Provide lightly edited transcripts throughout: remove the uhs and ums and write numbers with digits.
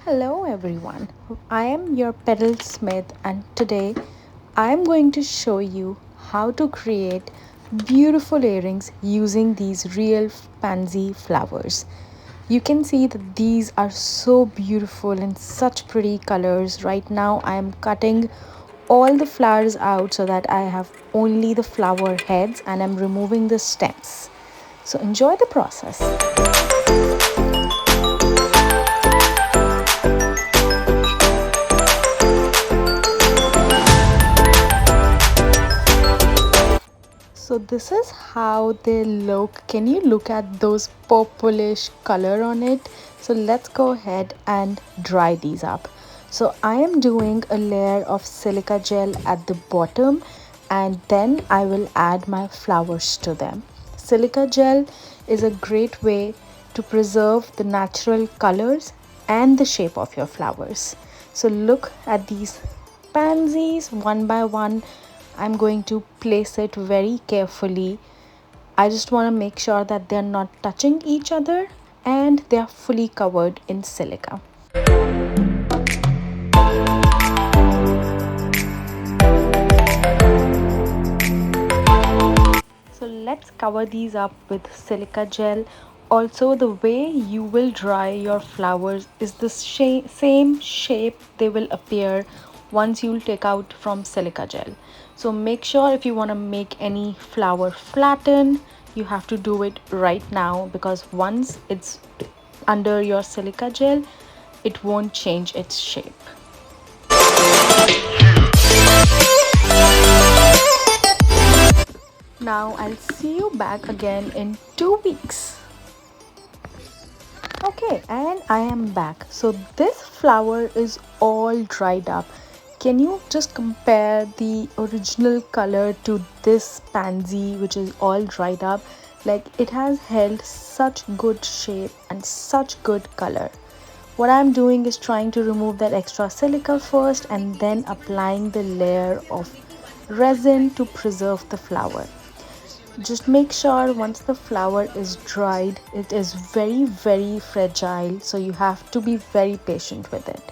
Hello everyone, I am your pedal smith and today I am going to show you how to create beautiful earrings using these real pansy flowers. You can see that these are so beautiful in such pretty colors. Right now I am cutting all the flowers out so that I have only the flower heads and I'm removing the stems. So enjoy the process. So this is how they look. Can you look at those purplish color on it? So let's go ahead and dry these up. So I am doing a layer of silica gel at the bottom and then I will add my flowers to them. Silica gel is a great way to preserve the natural colors and the shape of your flowers. So look at these pansies one by one. I'm going to place it very carefully. I just want to make sure that they're not touching each other and they're fully covered in silica. So let's cover these up with silica gel. Also, the way you will dry your flowers is the same shape they will appear once you'll take out from silica gel. So make sure if you want to make any flower flatten, you have to do it right now because once it's under your silica gel, it won't change its shape. Now I'll see you back again in 2 weeks. Okay, and I am back. So this flower is all dried up. Can you just compare the original color to this pansy which is all dried up? Like it has held such good shape and such good color. What I'm doing is trying to remove that extra silica first and then applying the layer of resin to preserve the flower. Just make sure once the flower is dried, it is very fragile, so you have to be very patient with it.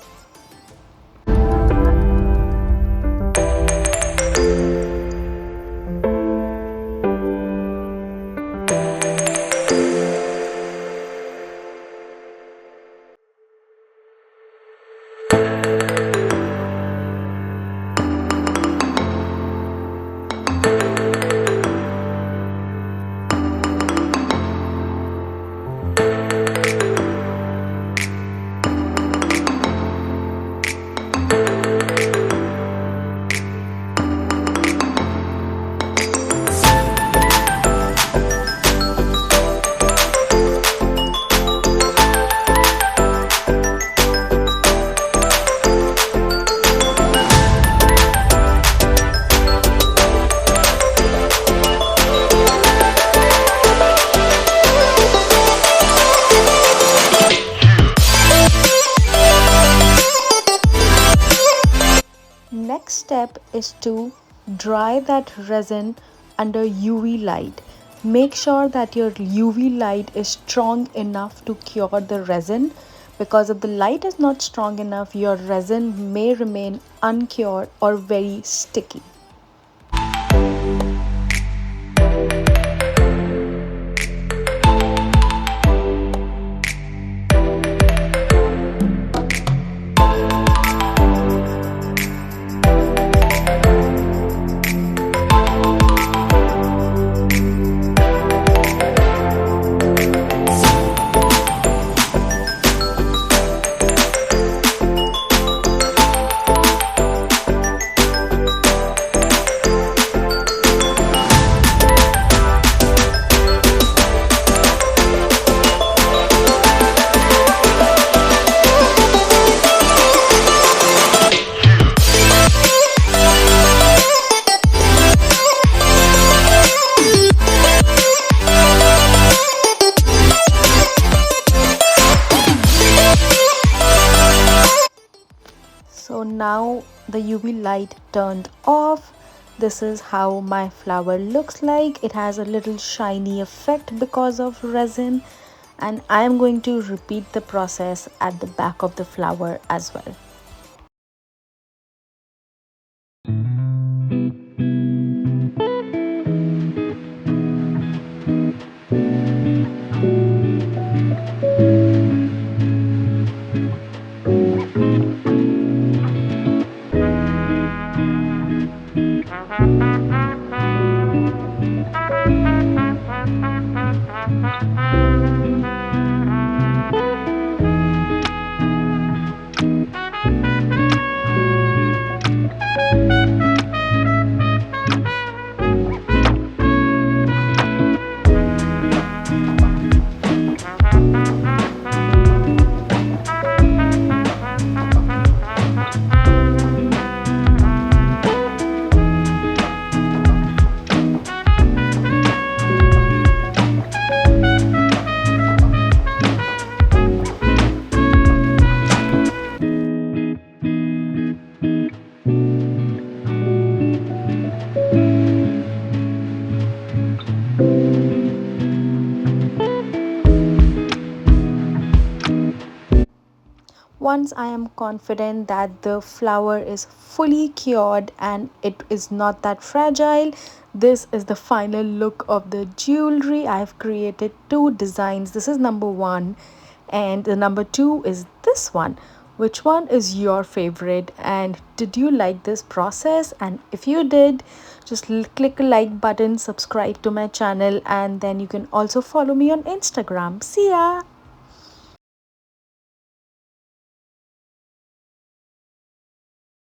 Next step is to dry that resin under UV light. Make sure that your UV light is strong enough to cure the resin because if the light is not strong enough, your resin may remain uncured or very sticky. So now the UV light turned off. This is how my flower looks like. It has a little shiny effect because of resin. and I am going to repeat the process at the back of the flower as well. Once I am confident that the flower is fully cured and it is not that fragile, this is the final look of the jewelry. I've created two designs. This is number one, and the number two is this one. Which one is your favorite? And did you like this process? And if you did, just click a like button, subscribe to my channel, and then you can also follow me on Instagram. See ya!